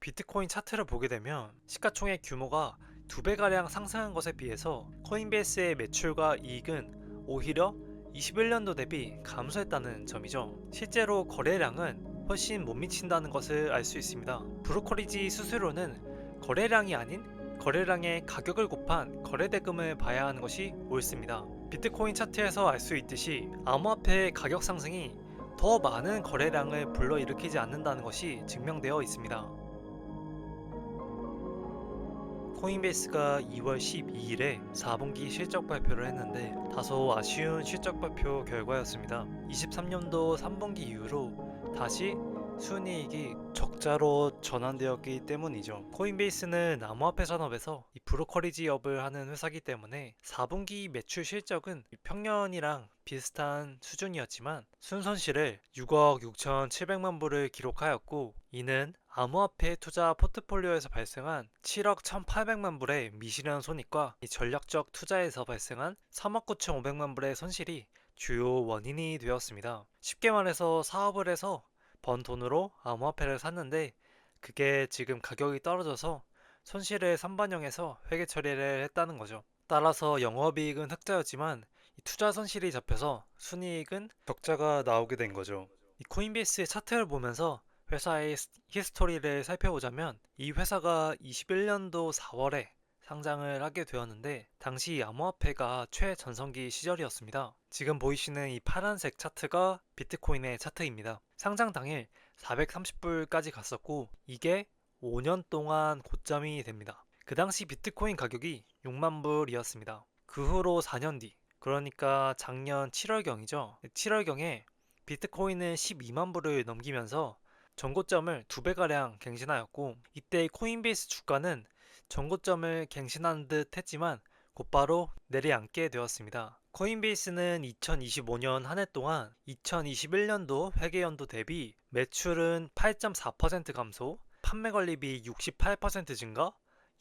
비트코인 차트를 보게 되면 시가총액 규모가 2배가량 상승한 것에 비해서 코인베이스의 매출과 이익은 오히려 21년도 대비 감소했다는 점이죠. 실제로 거래량은 훨씬 못 미친다는 것을 알 수 있습니다. 브로커리지 수수료는 거래량이 아닌 거래량의 가격을 곱한 거래대금을 봐야 하는 것이 옳습니다. 비트코인 차트에서 알 수 있듯이 암호화폐의 가격 상승이 더 많은 거래량을 불러일으키지 않는다는 것이 증명되어 있습니다. 코인베이스가 2월 12일에 4분기 실적 발표를 했는데 다소 아쉬운 실적 발표 결과였습니다. 23년도 3분기 이후로 다시 순이익이 적자로 전환되었기 때문이죠. 코인베이스는 암호화폐 산업에서 이 브로커리지업을 하는 회사이기 때문에 4분기 매출 실적은 평년이랑 비슷한 수준이었지만 순손실을 6억 6,700만 불을 기록하였고, 이는 암호화폐 투자 포트폴리오에서 발생한 7억 1,800만 불의 미실현 손익과 전략적 투자에서 발생한 3억 9,500만 불의 손실이 주요 원인이 되었습니다. 쉽게 말해서 사업을 해서 번 돈으로 암호화폐를 샀는데 그게 지금 가격이 떨어져서 손실을 선반영해서 회계 처리를 했다는 거죠. 따라서 영업이익은 흑자였지만 투자 손실이 잡혀서 순이익은 적자가 나오게 된 거죠. 이 코인베이스의 차트를 보면서 회사의 히스토리를 살펴보자면 이 회사가 21년도 4월에 상장을 하게 되었는데 당시 암호화폐가 최전성기 시절이었습니다. 지금 보이시는 이 파란색 차트가 비트코인의 차트입니다. 상장 당일 430불까지 갔었고 이게 5년 동안 고점이 됩니다. 그 당시 비트코인 가격이 6만 불이었습니다. 그 후로 4년 뒤, 그러니까 작년 7월경이죠. 7월경에 비트코인은 12만 불을 넘기면서 전고점을 2배가량 갱신하였고, 이때 코인베이스 주가는 전고점을 갱신한 듯 했지만 곧바로 내려앉게 되었습니다. 코인베이스는 2025년 한 해 동안 2021년도 회계연도 대비 매출은 8.4% 감소, 판매 관리비 68% 증가,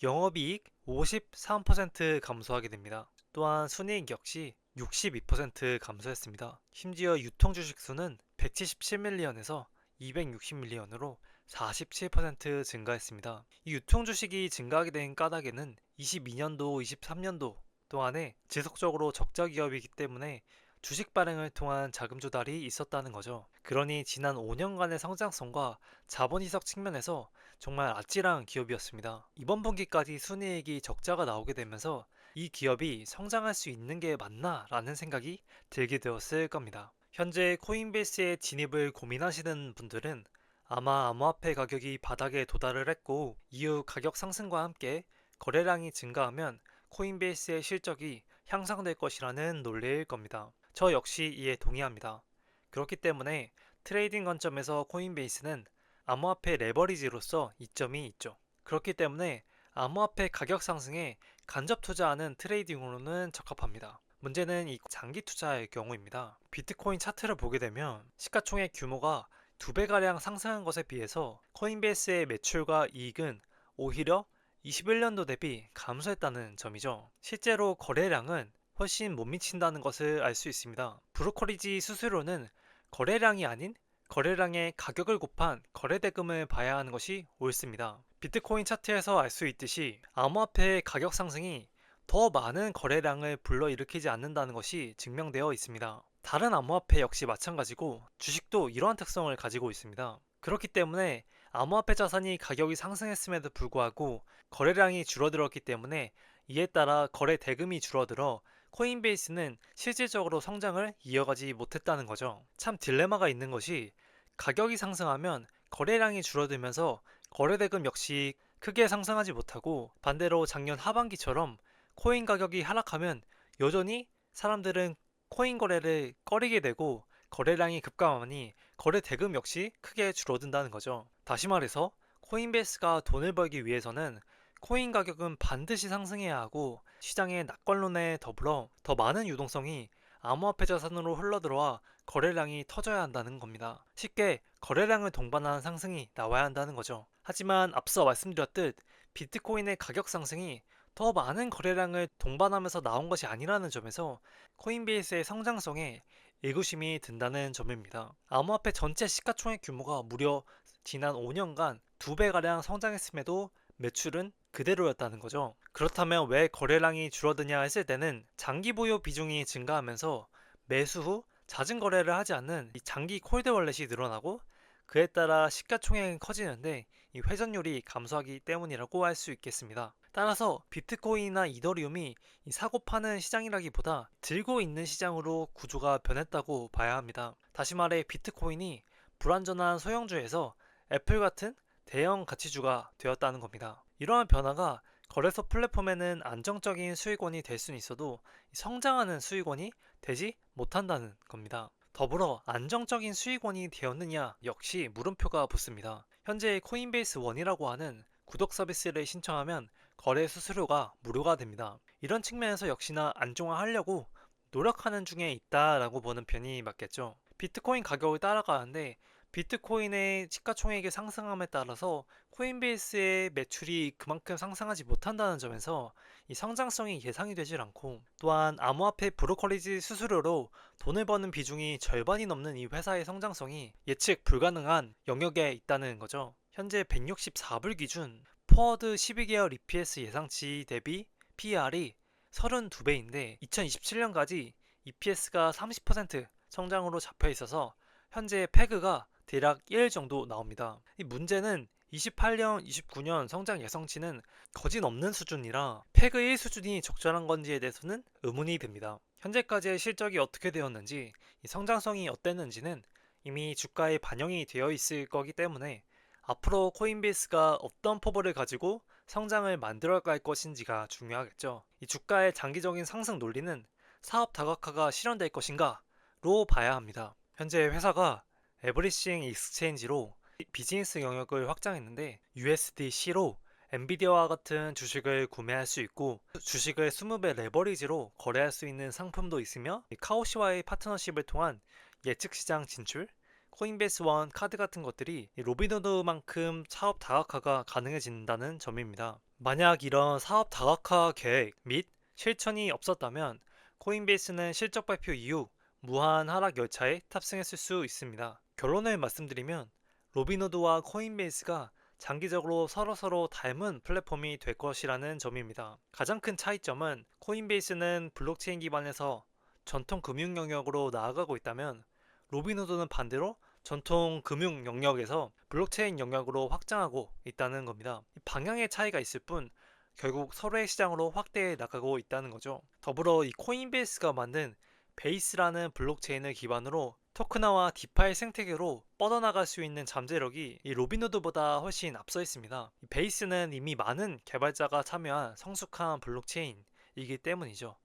영업이익 53% 감소하게 됩니다. 또한 순이익 역시 62% 감소했습니다. 심지어 유통 주식 수는 177밀리언에서 260밀리언으로 47% 증가했습니다. 이 유통 주식이 증가하게 된 까닭에는 22년도, 23년도 동안에 지속적으로 적자 기업이기 때문에 주식 발행을 통한 자금 조달이 있었다는 거죠. 그러니 지난 5년간의 성장성과 자본 희석 측면에서 정말 아찔한 기업이었습니다. 이번 분기까지 순이익이 적자가 나오게 되면서 이 기업이 성장할 수 있는 게 맞나 라는 생각이 들게 되었을 겁니다. 현재 코인베이스에 진입을 고민하시는 분들은 아마 암호화폐 가격이 바닥에 도달을 했고 이후 가격 상승과 함께 거래량이 증가하면 코인베이스의 실적이 향상될 것이라는 논리일 겁니다. 저 역시 이에 동의합니다. 그렇기 때문에 트레이딩 관점에서 코인베이스는 암호화폐 레버리지로서 이점이 있죠. 그렇기 때문에 암호화폐 가격 상승에 간접 투자하는 트레이딩으로는 적합합니다. 문제는 이 장기 투자의 경우입니다. 비트코인 차트를 보게 되면 시가총액 규모가 2배가량 상승한 것에 비해서 코인베이스의 매출과 이익은 오히려 21년도 대비 감소했다는 점이죠. 실제로 거래량은 훨씬 못 미친다는 것을 알 수 있습니다. 브로커리지 수수료는 거래량이 아닌 거래량의 가격을 곱한 거래대금을 봐야 하는 것이 옳습니다. 비트코인 차트에서 알 수 있듯이 암호화폐의 가격 상승이 더 많은 거래량을 불러일으키지 않는다는 것이 증명되어 있습니다. 다른 암호화폐 역시 마찬가지고 주식도 이러한 특성을 가지고 있습니다. 그렇기 때문에 암호화폐 자산이 가격이 상승했음에도 불구하고 거래량이 줄어들었기 때문에 이에 따라 거래 대금이 줄어들어 코인베이스는 실질적으로 성장을 이어가지 못했다는 거죠. 참 딜레마가 있는 것이 가격이 상승하면 거래량이 줄어들면서 거래 대금 역시 크게 상승하지 못하고 반대로 작년 하반기처럼 코인 가격이 하락하면 여전히 사람들은 코인 거래를 꺼리게 되고 거래량이 급감하니 거래 대금 역시 크게 줄어든다는 거죠. 다시 말해서 코인베이스가 돈을 벌기 위해서는 코인 가격은 반드시 상승해야 하고 시장의 낙관론에 더불어 더 많은 유동성이 암호화폐 자산으로 흘러들어와 거래량이 터져야 한다는 겁니다. 쉽게 거래량을 동반한 상승이 나와야 한다는 거죠. 하지만 앞서 말씀드렸듯 비트코인의 가격 상승이 더 많은 거래량을 동반하면서 나온 것이 아니라는 점에서 코인베이스의 성장성에 의구심이 든다는 점입니다. 암호화폐 전체 시가총액 규모가 무려 지난 5년간 2배가량 성장했음에도 매출은 그대로였다는 거죠. 그렇다면 왜 거래량이 줄어드냐 했을 때는 장기 보유 비중이 증가하면서 매수 후 잦은 거래를 하지 않는 이 장기 콜드 월렛이 늘어나고, 그에 따라 시가총액이 커지는데 이 회전율이 감소하기 때문이라고 할 수 있겠습니다. 따라서 비트코인이나 이더리움이 이 사고 파는 시장이라기보다 들고 있는 시장으로 구조가 변했다고 봐야 합니다. 다시 말해 비트코인이 불완전한 소형주에서 애플 같은 대형 가치주가 되었다는 겁니다. 이러한 변화가 거래소 플랫폼에는 안정적인 수익원이 될 수는 있어도 성장하는 수익원이 되지 못한다는 겁니다. 더불어 안정적인 수익원이 되었느냐 역시 물음표가 붙습니다. 현재 코인베이스 원이라고 하는 구독 서비스를 신청하면 거래 수수료가 무료가 됩니다. 이런 측면에서 역시나 안정화하려고 노력하는 중에 있다라고 보는 편이 맞겠죠. 비트코인 가격을 따라가는데 비트코인의 시가총액이 상승함에 따라서 코인베이스의 매출이 그만큼 상승하지 못한다는 점에서 이 성장성이 예상이 되질 않고, 또한 암호화폐 브로커리지 수수료로 돈을 버는 비중이 절반이 넘는 이 회사의 성장성이 예측 불가능한 영역에 있다는 거죠. 현재 164불 기준 포워드 12개월 EPS 예상치 대비 PER이 32배인데 2027년까지 EPS가 30% 성장으로 잡혀 있어서 현재 패그가 대략 1 정도 나옵니다. 이 문제는 28년, 29년 성장 예상치는 거진 없는 수준이라 패그 1 수준이 적절한 건지에 대해서는 의문이 듭니다. 현재까지의 실적이 어떻게 되었는지, 이 성장성이 어땠는지는 이미 주가에 반영이 되어 있을 거기 때문에 앞으로 코인베이스가 어떤 포부를 가지고 성장을 만들어갈 것인지가 중요하겠죠. 이 주가의 장기적인 상승 논리는 사업 다각화가 실현될 것인가로 봐야 합니다. 현재 회사가 에브리싱 익스체인지로 비즈니스 영역을 확장했는데 USDC로 엔비디아와 같은 주식을 구매할 수 있고, 주식을 20배 레버리지로 거래할 수 있는 상품도 있으며, 카오시와의 파트너십을 통한 예측 시장 진출, 코인베이스 원 카드 같은 것들이 로빈후드만큼 사업 다각화가 가능해진다는 점입니다. 만약 이런 사업 다각화 계획 및 실천이 없었다면 코인베이스는 실적 발표 이후 무한 하락 열차에 탑승했을 수 있습니다. 결론을 말씀드리면 로빈후드와 코인베이스가 장기적으로 서로서로 닮은 플랫폼이 될 것이라는 점입니다. 가장 큰 차이점은 코인베이스는 블록체인 기반에서 전통 금융 영역으로 나아가고 있다면, 로빈후드는 반대로 전통 금융 영역에서 블록체인 영역으로 확장하고 있다는 겁니다. 방향의 차이가 있을 뿐 결국 서로의 시장으로 확대해 나가고 있다는 거죠. 더불어 이 코인베이스가 만든 베이스라는 블록체인을 기반으로 토큰화와 디파이 생태계로 뻗어나갈 수 있는 잠재력이 이 로빈후드보다 훨씬 앞서 있습니다. 이 베이스는 이미 많은 개발자가 참여한 성숙한 블록체인이기 때문이죠.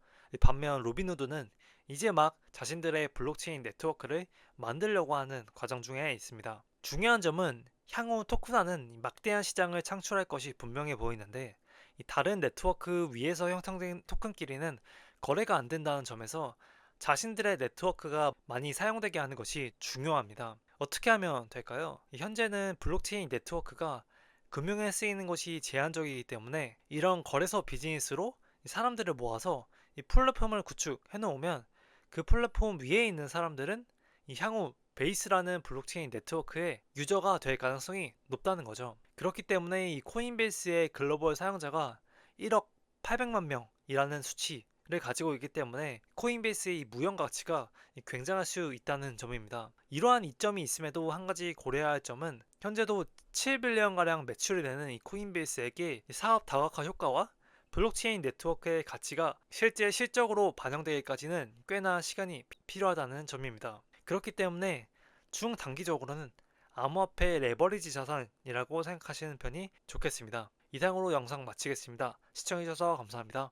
반면 로빈후드는 이제 막 자신들의 블록체인 네트워크를 만들려고 하는 과정 중에 있습니다. 중요한 점은 향후 토큰화는 막대한 시장을 창출할 것이 분명해 보이는데, 이 다른 네트워크 위에서 형성된 토큰끼리는 거래가 안 된다는 점에서 자신들의 네트워크가 많이 사용되게 하는 것이 중요합니다. 어떻게 하면 될까요? 현재는 블록체인 네트워크가 금융에 쓰이는 것이 제한적이기 때문에 이런 거래소 비즈니스로 사람들을 모아서 이 플랫폼을 구축해 놓으면 그 플랫폼 위에 있는 사람들은 이 향후 베이스라는 블록체인 네트워크의 유저가 될 가능성이 높다는 거죠. 그렇기 때문에 이 코인베이스의 글로벌 사용자가 1억 800만 명이라는 수치를 가지고 있기 때문에 코인베이스의 이 무형 가치가 굉장할 수 있다는 점입니다. 이러한 이점이 있음에도 한 가지 고려해야 할 점은 현재도 7빌리언 가량 매출이 되는 이 코인베이스에게 사업 다각화 효과와 블록체인 네트워크의 가치가 실제 실적으로 반영되기까지는 꽤나 시간이 필요하다는 점입니다. 그렇기 때문에 중단기적으로는 암호화폐 레버리지 자산이라고 생각하시는 편이 좋겠습니다. 이상으로 영상 마치겠습니다. 시청해주셔서 감사합니다.